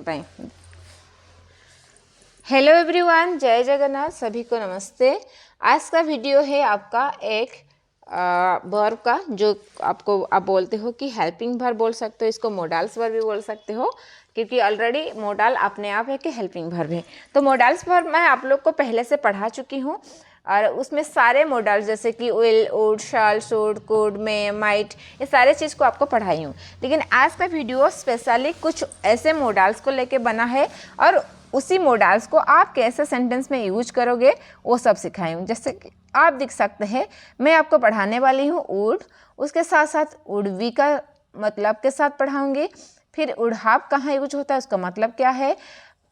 बताएं। Hello everyone, जय जगन्नाथ, सभी को नमस्ते। आज का वीडियो है आपका एक वर्ब का, जो आपको आप बोलते हो कि हेल्पिंग वर्ब बोल सकते हो, इसको मोडाल्स वर्ब भी बोल सकते हो, क्योंकि ऑलरेडी मोडाल अपने आप है कि हेल्पिंग वर्ब है। तो मोडाल्स वर्ब मैं आप लोग को पहले से पढ़ा चुकी हूँ और उसमें सारे मोडाल जैसे कि will, would, shall, should, could, may, might, ये सारे चीज़ को आपको पढ़ाई हूँ। लेकिन आज का वीडियो स्पेशली कुछ ऐसे मोडाल्स को लेके बना है और उसी मोडाल्स को आप कैसे सेंटेंस में यूज करोगे वो सब सिखाई हूँ। जैसे कि आप देख सकते हैं, मैं आपको पढ़ाने वाली हूँ वुड, उसके साथ साथ वुड बी का मतलब के साथ पढ़ाऊँगी। फिर वुड हैव कहाँ यूज होता है, उसका मतलब क्या है।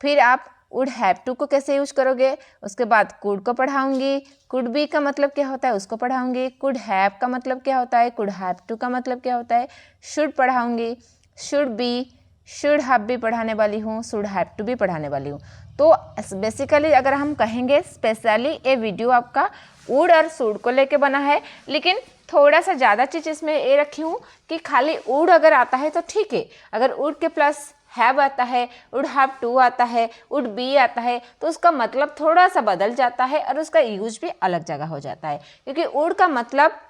फिर आप वुड हैव टू को कैसे यूज करोगे, उसके बाद कुड को पढ़ाऊंगी। कुड बी का मतलब क्या होता है उसको पढ़ाऊंगी। कुड हैव का मतलब क्या होता है, कुड हैव टू का मतलब क्या होता है। शुड पढ़ाऊंगी, शुड बी, शुड हैव भी पढ़ाने वाली हूँ, शुड हैव टू भी पढ़ाने वाली हूँ। तो बेसिकली अगर हम कहेंगे स्पेशली ये वीडियो आपका वुड और शुड को लेके बना है, लेकिन थोड़ा सा ज़्यादा चीज़ इसमें ये रखी हूँ कि खाली वुड अगर आता है तो ठीक है, अगर वुड के प्लस हैव आता है, वुड हैव टू आता है, वुड बी आता है, तो उसका मतलब थोड़ा सा बदल जाता है और उसका यूज भी अलग जगह हो जाता है। क्योंकि वुड का मतलब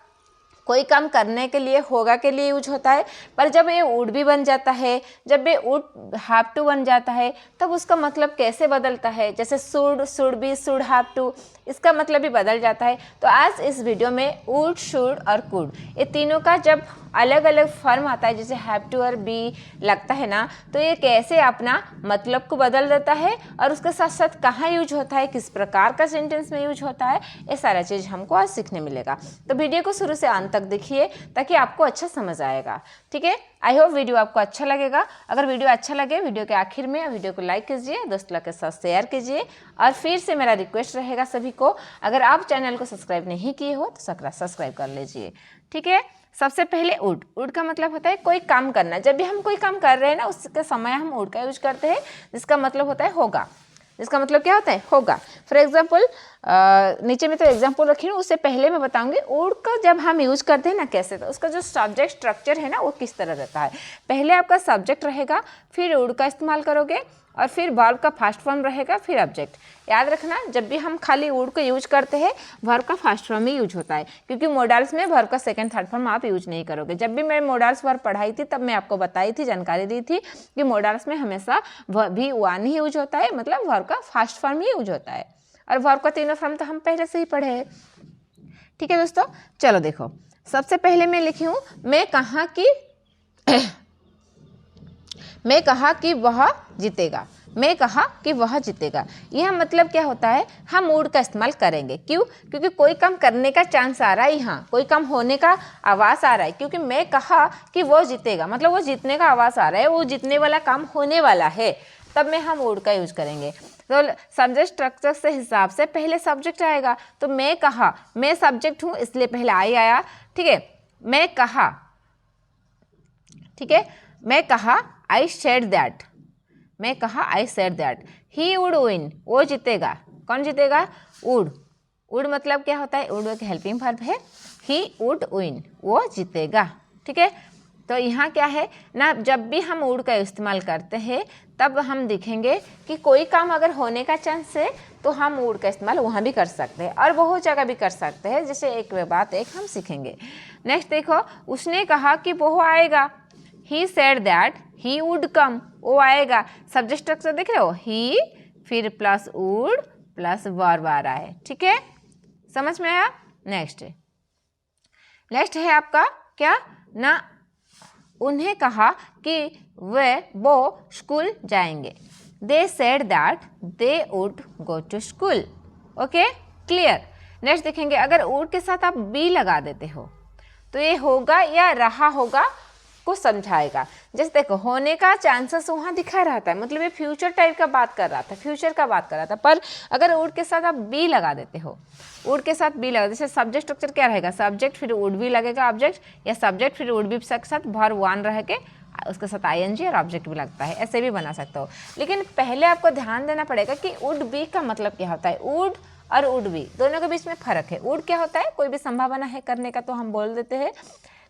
कोई काम करने के लिए, होगा के लिए यूज होता है, पर जब ये वुड भी बन जाता है, जब ये वुड हैव टू बन जाता है, तब उसका मतलब कैसे बदलता है। जैसे should, should be, should have to, इसका मतलब भी बदल जाता है। तो आज इस वीडियो में वुड, शुड और कुड, ये तीनों का जब अलग अलग फॉर्म आता है, जैसे हैव टू और बी लगता है ना, तो ये कैसे अपना मतलब को बदल देता है और उसके साथ साथ कहाँ यूज होता है, किस प्रकार का सेंटेंस में यूज होता है, ये सारा चीज़ हमको आज सीखने मिलेगा। तो वीडियो को शुरू से अंत तक देखिए ताकि आपको अच्छा समझ आएगा। ठीक है, आई होप वीडियो आपको अच्छा लगेगा। अगर वीडियो अच्छा लगे, वीडियो के आखिर में वीडियो को लाइक कीजिए, दोस्त लोग के साथ शेयर कीजिए। और फिर से मेरा रिक्वेस्ट रहेगा सभी को, अगर आप चैनल को सब्सक्राइब नहीं किए हो तो सब्सक्राइब कर लीजिए। ठीक है, सबसे पहले वुड, वुड का मतलब होता है कोई काम करना। जब भी हम कोई काम कर रहे हैं ना, उसके समय हम वुड का यूज करते हैं, जिसका मतलब होता है होगा। इसका मतलब क्या होता है, होगा। फॉर एग्जाम्पल नीचे में तो एग्जाम्पल रखी हूँ, उससे पहले मैं बताऊंगी वुड का जब हम यूज करते हैं ना कैसे, तो उसका जो सब्जेक्ट स्ट्रक्चर है ना वो किस तरह रहता है। पहले आपका सब्जेक्ट रहेगा, फिर वुड का इस्तेमाल करोगे, और फिर वर्ब का फर्स्ट फॉर्म रहेगा, फिर ऑब्जेक्ट। याद रखना, जब भी हम खाली वुड को यूज करते हैं, वर्ब का फर्स्ट फॉर्म ही यूज होता है, क्योंकि मॉडल्स में वर्ब का सेकंड थर्ड फॉर्म आप यूज नहीं करोगे। जब भी मैं मॉडल्स वर्ब पढ़ाई थी तब मैं आपको बताई थी, जानकारी दी थी कि मॉडल्स में हमेशा भी वन ही यूज होता है, मतलब वर्ब का फर्स्ट फॉर्म ही यूज होता है। और वर्ब का तीनों फॉर्म तो हम पहले से ही पढ़े हैं। ठीक है दोस्तों, चलो देखो, सबसे पहले मैं लिखी हूँ, मैं कहा कि वह जीतेगा। मैं कहा कि वह जीतेगा, यह मतलब क्या होता है, हम वुड का इस्तेमाल करेंगे। क्यों? क्योंकि कोई काम करने का चांस आ रहा है, यहाँ कोई काम होने का आवाज़ आ रहा है। क्योंकि मैं कहा कि वो जीतेगा, मतलब वो जीतने का आवाज़ आ रहा है, वो जीतने वाला काम होने वाला है, तब में हम वुड का यूज करेंगे। तो सब्जेक्ट स्ट्रक्चर से हिसाब से पहले सब्जेक्ट आएगा। तो मैं कहा, मैं सब्जेक्ट हूँ इसलिए पहले आई आया। ठीक है, मैं कहा, ठीक है, मैं कहा आई सेड दैट, मैं कहा I said that he would win, वो जीतेगा। कौन जीतेगा? वुड। वुड मतलब क्या होता है, वुड एक हेल्पिंग वर्ब है। ही वुड विन, वो जीतेगा। ठीक है, तो यहाँ क्या है ना, जब भी हम वुड का इस्तेमाल करते हैं तब हम देखेंगे कि कोई काम अगर होने का चांस है तो हम वुड का इस्तेमाल वहाँ भी कर सकते हैं और बहुत जगह भी कर सकते हैं। जैसे एक बात एक हम सीखेंगे। नेक्स्ट देखो, उसने कहा कि वो आएगा। He said that he would come, वो आएगा। सब्जेक्ट स्ट्रक्चर देख रहे हो, ही फिर प्लस वुड प्लस वर्ब आ रहा है। ठीक है, समझ में आया? नेक्स्ट है आपका क्या ना, उन्हें कहा कि वो स्कूल जाएंगे। They said that they would go to school. Okay, clear. Next देखेंगे, अगर वुड के साथ आप बी लगा देते हो तो ये होगा या रहा होगा को समझाएगा। जैसे देखो, होने का चांसेस वहाँ दिखा रहा था, मतलब ये फ्यूचर टाइप का बात कर रहा था, फ्यूचर का बात कर रहा था। पर अगर वुड के साथ आप बी लगा देते हो, वुड के साथ बी लगा, जैसे सब्जेक्ट स्ट्रक्चर क्या रहेगा, सब्जेक्ट फिर वुड भी लगेगा ऑब्जेक्ट, या सब्जेक्ट फिर वुड भी के साथ वर्ब वन रह के उसके साथ आईएनजी और ऑब्जेक्ट भी लगता है, ऐसे भी बना सकते हो। लेकिन पहले आपको ध्यान देना पड़ेगा कि वुड बी का मतलब क्या होता है। वुड और वुड बी दोनों के बीच में फर्क है। वुड क्या होता है, कोई भी संभावना है करने का तो हम बोल देते हैं,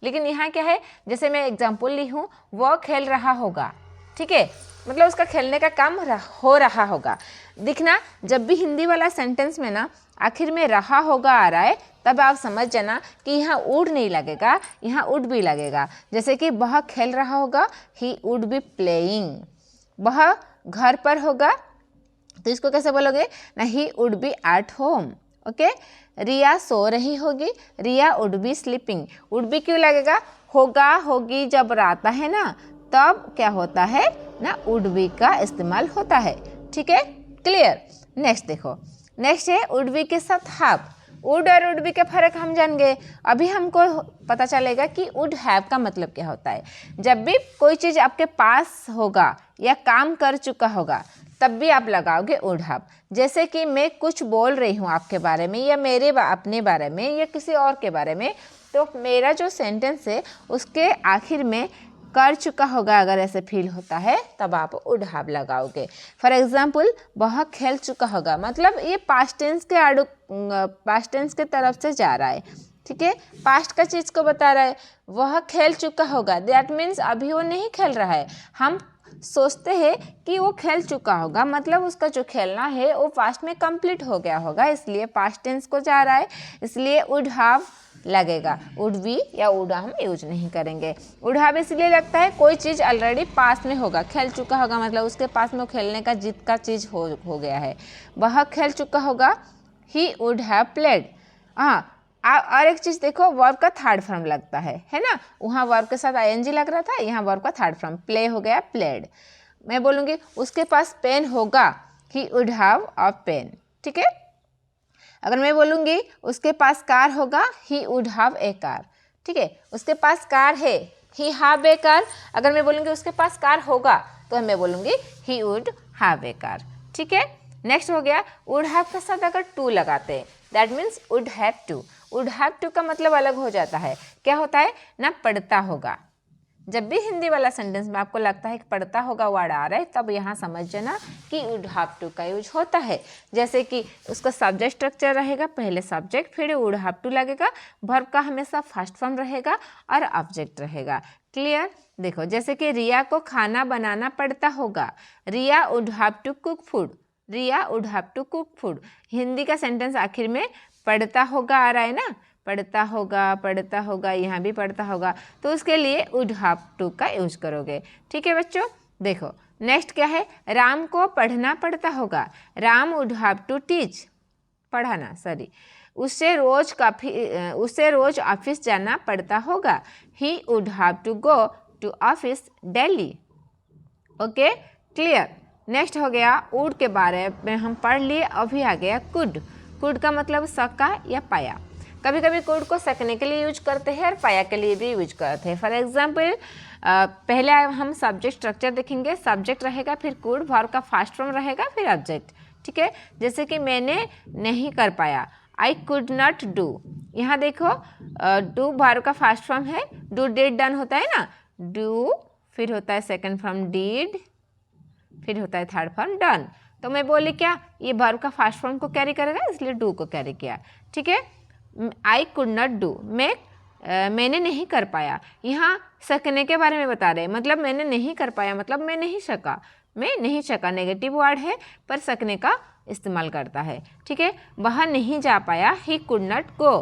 लेकिन यहाँ क्या है, जैसे मैं एग्जाम्पल ली हूँ, वो खेल रहा होगा। ठीक है, मतलब उसका खेलने का काम हो रहा होगा। दिखना, जब भी हिंदी वाला सेंटेंस में ना आखिर में रहा होगा आ रहा है, तब आप समझ जाना कि यहाँ वुड नहीं लगेगा, यहाँ वुड भी लगेगा। जैसे कि वह खेल रहा होगा, ही वुड बी प्लेइंग। वह घर पर होगा तो इसको कैसे बोलोगे ना, he would be at home. Okay, Riya सो रही होगी, Riya would be sleeping. Would be क्यों लगेगा, होगा होगी जब रहता है ना, तब क्या होता है ना, वुड बी का इस्तेमाल होता है। ठीक है, क्लियर। नेक्स्ट देखो, नेक्स्ट है वुड बी के साथ हैव। वुड और वुड बी का फर्क हम जान गए। अभी हमको पता चलेगा कि वुड हैव का मतलब क्या होता है। जब भी कोई चीज़ आपके पास होगा या काम कर चुका होगा, तब भी आप लगाओगे वुड हैव। जैसे कि मैं कुछ बोल रही हूँ आपके बारे में, या मेरे अपने बारे में, या किसी और के बारे में, तो मेरा जो सेंटेंस है उसके आखिर में कर चुका होगा, अगर ऐसे फील होता है तब आप वुड हैव लगाओगे। फॉर एग्जाम्पल, वह खेल चुका होगा, मतलब ये पास्ट टेंस के तरफ से जा रहा है। ठीक है, पास्ट का चीज़ को बता रहा है। वह खेल चुका होगा, दैट मीन्स अभी वो नहीं खेल रहा है। हम सोचते हैं कि वो खेल चुका होगा, मतलब उसका जो खेलना है वो पास्ट में कंप्लीट हो गया होगा, इसलिए पास्ट टेंस को जा रहा है, इसलिए वुड हैव लगेगा। वुड बी या वुड हम यूज नहीं करेंगे। वुड हैव इसलिए लगता है कोई चीज़ ऑलरेडी पास में होगा, खेल चुका होगा, मतलब उसके पास में खेलने का जिद का चीज़ हो गया है। वह खेल चुका होगा, ही वुड हैव प्लेड। हाँ, और एक चीज़ देखो, वर्ब का थर्ड फॉर्म लगता है ना। वहाँ वर्ब के साथ आईएनजी लग रहा था, यहाँ वर्ब का थर्ड फॉर्म प्ले हो गया, प्लेड। मैं बोलूँगी उसके पास पेन होगा, he would have a pen. ठीक है, अगर मैं बोलूँगी उसके पास कार होगा, he would have a car. ठीक है, उसके पास कार है, ही हैव ए कार। अगर मैं बोलूँगी उसके पास कार होगा, तो मैं बोलूँगी ही वुड हैव ए कार। ठीक है, नेक्स्ट हो गया, वुड हैव के साथ अगर टू लगाते हैं, that means would have to. Would have to का मतलब अलग हो जाता है। क्या होता है ना, पढ़ता होगा। जब भी हिंदी वाला सेंटेंस में आपको लगता है कि पढ़ता होगा वर्ड आ रहा है, तब यहाँ समझ जाना कि वुड हैव टू का यूज होता है। जैसे कि उसका सब्जेक्ट स्ट्रक्चर रहेगा, पहले सब्जेक्ट फिर वुड हैव टू लगेगा, वर्ब का हमेशा फर्स्ट फॉर्म रहेगा और ऑब्जेक्ट रहेगा। क्लियर। देखो, जैसे कि रिया को खाना बनाना पड़ता होगा, Riya would have to cook food. Riya would have to cook food. Hindi का सेंटेंस आखिर में पढ़ता होगा आ रहा है ना, पढ़ता होगा, यहाँ भी पढ़ता होगा, तो उसके लिए वुड हैव टू का यूज करोगे। ठीक है बच्चों, देखो नेक्स्ट क्या है, राम को पढ़ना पड़ता होगा, Ram would have to teach, पढ़ाना सॉरी। उसे रोज ऑफिस जाना पड़ता होगा, he would have to go to office daily. Okay, clear. Next हो गया, वुड के बारे में हम पढ़ लिए, अभी आ गया कुड। कुड का मतलब सका या पाया। कभी कभी कुड को सकने के लिए यूज करते हैं और पाया के लिए भी यूज करते हैं। फॉर एग्जाम्पल, पहले हम सब्जेक्ट स्ट्रक्चर देखेंगे, सब्जेक्ट रहेगा, फिर कुड, वर्ब का फर्स्ट फॉर्म रहेगा, फिर ऑब्जेक्ट। ठीक है, जैसे कि मैंने नहीं कर पाया, आई कुड नॉट डू। यहाँ देखो, डू वर्ब का फर्स्ट फॉर्म है, डू डिड डन होता है ना, डू फिर होता है सेकंड फॉर्म डिड, फिर होता है थर्ड फॉर्म डन। तो मैं बोली क्या, ये वर्ब का फर्स्ट फॉर्म को कैरी करेगा, इसलिए डू को कैरी किया। ठीक है, आई कुड नॉट डू, मैंने नहीं कर पाया। यहाँ सकने के बारे में बता रहे हैं, मतलब मैंने नहीं कर पाया मतलब मैं नहीं सका, नेगेटिव वर्ड है पर सकने का इस्तेमाल करता है। ठीक है, वह नहीं जा पाया, ही कुड नॉट गो,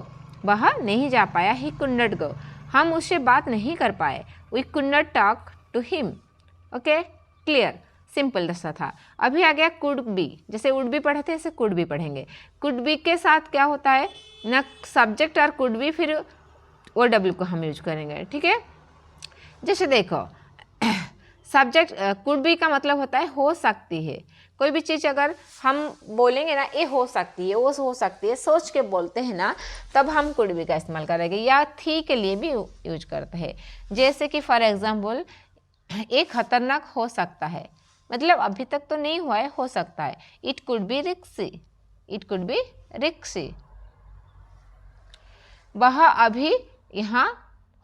वह नहीं जा पाया, ही कुड नॉट गो। हम उससे बात नहीं कर पाए, we could not talk to him. Okay, clear, simple दस्ता था। अभी आ गया कुड बी, जैसे वुड बी पढ़े थे ऐसे कुड बी पढ़ेंगे। कुड बी के साथ क्या होता है ना, सब्जेक्ट और कुड बी, फिर ओ डब्ल्यू को हम यूज करेंगे। ठीक है, जैसे देखो सब्जेक्ट कुड बी का मतलब होता है हो सकती है। कोई भी चीज़ अगर हम बोलेंगे ना, ये हो सकती है, वो हो सकती है, सोच के बोलते हैं ना, तब हम कुड बी का इस्तेमाल करेंगे। या थी के लिए भी यूज करते हैं। जैसे कि फॉर एग्जाम्पल, ये खतरनाक हो सकता है, मतलब अभी तक तो नहीं हुआ है, हो सकता है। It could be रिक्सी, it could be रिक्सी। वह अभी यहाँ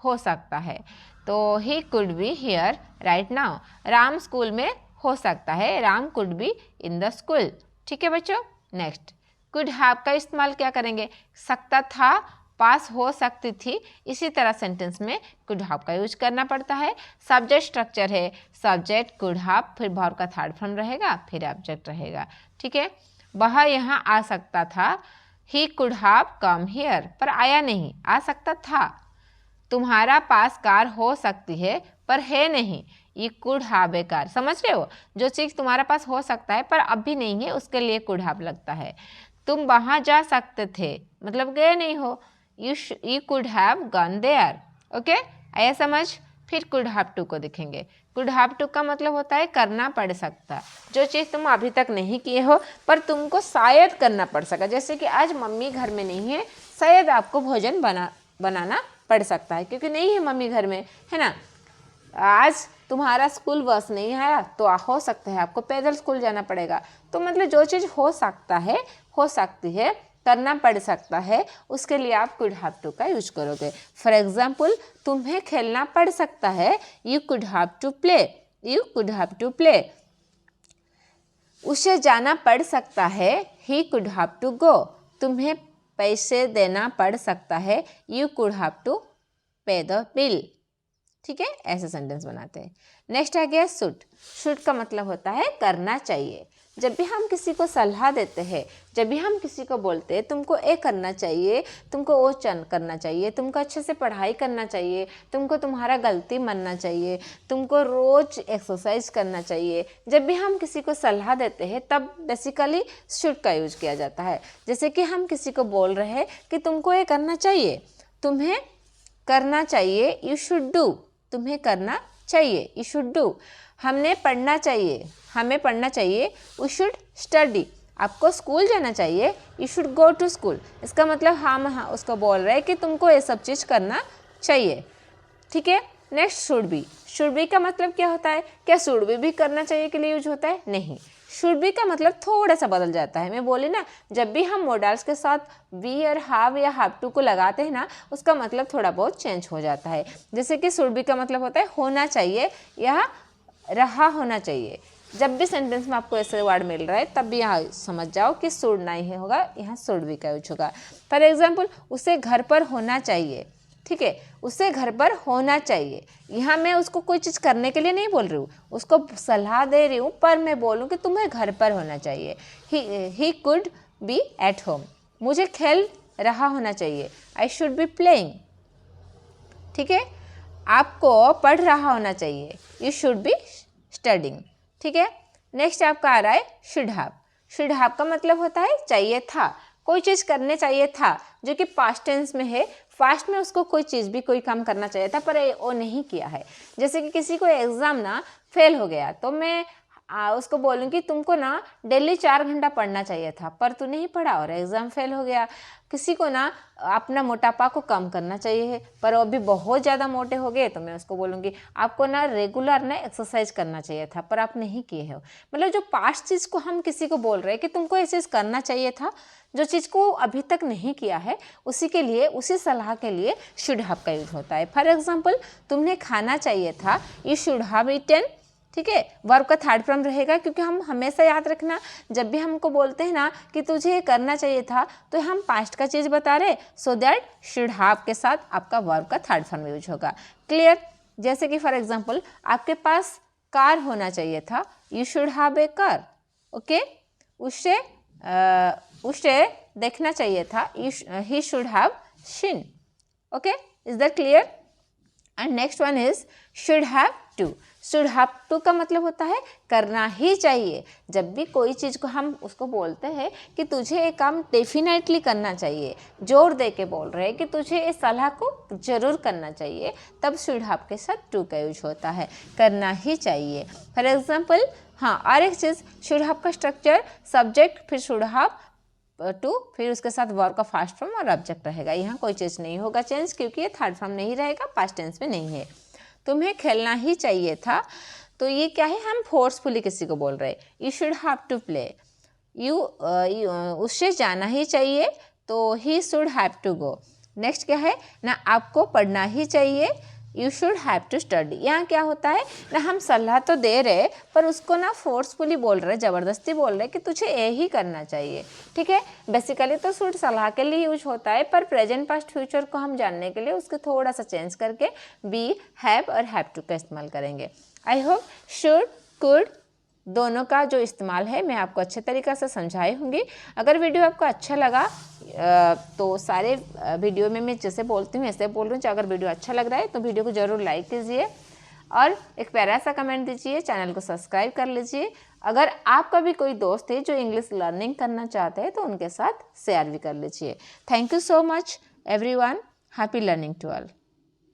हो सकता है, तो he could be here right now. Ram school में हो सकता है, Ram could be in the school. ठीक है बच्चों, नेक्स्ट कुड हैव का इस्तेमाल क्या करेंगे, सकता था पास हो सकती थी, इसी तरह सेंटेंस में कुड हैव का यूज करना पड़ता है। सब्जेक्ट स्ट्रक्चर है, सब्जेक्ट कुड हैव, फिर वर्ब का थर्ड फॉर्म रहेगा, फिर ऑब्जेक्ट रहेगा। ठीक है, वह यहाँ आ सकता था, ही कुड हैव कम हियर, पर आया नहीं, आ सकता था। तुम्हारा पास कार हो सकती है पर है नहीं, ये कुड हैव ए कार। समझ रहे हो, जो चीज़ तुम्हारा पास हो सकता है पर अभी नहीं है, उसके लिए कुड हैव लगता है। तुम वहाँ जा सकते थे, मतलब गए नहीं हो, you could have gone there. Okay, आया समझ। फिर कुड हैव टू को देखेंगे। कुड हैव टू का मतलब होता है करना पड़ सकता, जो चीज़ तुम अभी तक नहीं किए हो पर तुमको शायद करना पड़ सका। जैसे कि आज मम्मी घर में नहीं है, शायद आपको भोजन बनाना पड़ सकता है, क्योंकि नहीं है मम्मी घर में, है ना। आज तुम्हारा स्कूल बस नहीं आया तो हो सकता है आपको पैदल स्कूल जाना पड़ेगा। तो मतलब जो चीज़ हो सकता है, हो सकती है, करना पड़ सकता है, उसके लिए आप कुड हैव टू का यूज करोगे। फॉर एग्जाम्पल, तुम्हें खेलना पड़ सकता है, you could have to play, you could have to play. उसे जाना पड़ सकता है, he could have to go. तुम्हें पैसे देना पड़ सकता है, you could have to pay the bill. ठीक है, ऐसे सेंटेंस बनाते हैं। नेक्स्ट आ गया शुड। शुड का मतलब होता है करना चाहिए। जब भी हम किसी को सलाह देते हैं, जब भी हम किसी को बोलते हैं तुमको ये करना चाहिए, तुमको वो करना चाहिए, तुमको अच्छे से पढ़ाई करना चाहिए, तुमको तुम्हारा गलती मानना चाहिए, तुमको रोज एक्सरसाइज करना चाहिए, जब भी हम किसी को सलाह देते हैं तब बेसिकली शुड का यूज किया जाता है। जैसे कि हम किसी को बोल रहे हैं कि तुमको ये करना चाहिए, तुम्हें करना चाहिए, यू शुड डू। तुम्हें करना चाहिए, यू शुड डू। हमने पढ़ना चाहिए, हमें पढ़ना चाहिए, वी शुड स्टडी। आपको स्कूल जाना चाहिए, you should go to school. इसका मतलब हम उसको बोल रहे हैं कि तुमको ये सब चीज़ करना चाहिए। ठीक है, next should be. Should be का मतलब क्या होता है? क्या शुड बी करना चाहिए के लिए यूज होता है? नहीं, शुड बी का मतलब थोड़ा सा बदल जाता है। मैं बोली ना, जब भी हम मॉडल्स के साथ वी और हैव या हैव टू को लगाते हैं ना, उसका मतलब थोड़ा बहुत चेंज हो जाता है। जैसे कि शुड बी का मतलब होता है होना चाहिए या रहा होना चाहिए। जब भी सेंटेंस में आपको ऐसे वर्ड मिल रहा है तब भी यहाँ समझ जाओ कि शुड नहीं होगा, यहाँ शुड बी का यूज होगा। फॉर एग्जाम्पल, उसे घर पर होना चाहिए। ठीक है, उसे घर पर होना चाहिए। यहाँ मैं उसको कोई चीज़ करने के लिए नहीं बोल रही हूँ, उसको सलाह दे रही हूँ, पर मैं बोलूँ कि तुम्हें घर पर होना चाहिए। He could be at home. मुझे खेल रहा होना चाहिए, आई शुड बी प्लेइंग। ठीक है, आपको पढ़ रहा होना चाहिए, यू शुड बी स्टडिंग। ठीक है, नेक्स्ट आपका आ रहा है शुड हैव। शुड हैव का मतलब होता है चाहिए था, कोई चीज़ करने चाहिए था, जो कि पास्ट टेंस में है। पास्ट में उसको कोई चीज़ भी कोई काम करना चाहिए था पर वो नहीं किया है। जैसे कि किसी को एग्ज़ाम ना फेल हो गया तो मैं उसको बोलूँगी तुमको ना डेली 4 घंटा पढ़ना चाहिए था, पर तू नहीं पढ़ा और एग्ज़ाम फेल हो गया। किसी को ना अपना मोटापा को कम करना चाहिए पर वो भी बहुत ज़्यादा मोटे हो गए तो मैं उसको बोलूँगी आपको ना रेगुलर ना एक्सरसाइज करना चाहिए था, पर आप नहीं किए हो। मतलब जो पास्ट चीज़ को हम किसी को बोल रहे हैं कि तुमको ये चीज़ करना चाहिए था, जो चीज़ को अभी तक नहीं किया है, उसी के लिए, उसी सलाह के लिए शुड हैव का यूज होता है। फॉर एग्जाम्पल, तुमने खाना चाहिए था, यू शुड हैव ईटन। ठीक है, वर्ब का थर्ड फॉर्म रहेगा, क्योंकि हम हमेशा याद रखना जब भी हमको बोलते हैं ना कि तुझे ये करना चाहिए था तो हम पास्ट का चीज़ बता रहे, सो दैट शुड हैव के साथ आपका वर्ब का थर्ड फॉर्म यूज होगा। क्लियर? जैसे कि फॉर एग्जाम्पल, आपके पास कार होना चाहिए था, you should have a car. Okay, उसे देखना चाहिए था, he should have seen. Okay, is that clear? And next one is should have to. Should have to का मतलब होता है करना ही चाहिए। जब भी कोई चीज़ को हम उसको बोलते हैं कि तुझे ये काम डेफिनेटली करना चाहिए, जोर दे के बोल रहे हैं कि तुझे इस सलाह को जरूर करना चाहिए, तब शुड हैव के साथ टू का यूज होता है, करना ही चाहिए। फॉर एग्जाम्पल, हाँ, और एक चीज़, शुड हैव का स्ट्रक्चर सब्जेक्ट, फिर शुड हैव टू, फिर उसके साथ वर्ब का फर्स्ट फॉर्म और ऑब्जेक्ट रहेगा। यहाँ कोई चीज़ नहीं होगा चेंज, क्योंकि ये थर्ड फॉर्म नहीं रहेगा, पास्ट टेंस में नहीं है। तुम्हें खेलना ही चाहिए था, तो ये क्या है, हम फोर्सफुली किसी को बोल रहे हैं, you should have to play. उससे जाना ही चाहिए, तो he should have to go. Next क्या है ना, आपको पढ़ना ही चाहिए, you should have to study. यहाँ क्या होता है ना, हम सलाह तो दे रहे पर उसको ना फोर्सफुली बोल रहे, ज़बरदस्ती बोल रहे कि तुझे ये ही करना चाहिए। ठीक है, बेसिकली तो शुड सलाह के लिए यूज होता है, पर प्रेजेंट पास्ट फ्यूचर को हम जानने के लिए उसको थोड़ा सा चेंज करके बी, हैव और हैव टू का इस्तेमाल करेंगे। आई होप शुड, कुड दोनों का जो इस्तेमाल है मैं आपको अच्छे तरीक़े से समझाई होंगी। अगर वीडियो आपको अच्छा लगा तो सारे वीडियो में मैं जैसे बोलती हूँ ऐसे बोल रही हूँ। अगर वीडियो अच्छा लग रहा है तो वीडियो को ज़रूर लाइक कीजिए और एक प्यारा सा कमेंट दीजिए, चैनल को सब्सक्राइब कर लीजिए। अगर आपका भी कोई दोस्त है जो इंग्लिश लर्निंग करना चाहते हैं तो उनके साथ शेयर भी कर लीजिए। Thank you so much everyone, happy learning to all.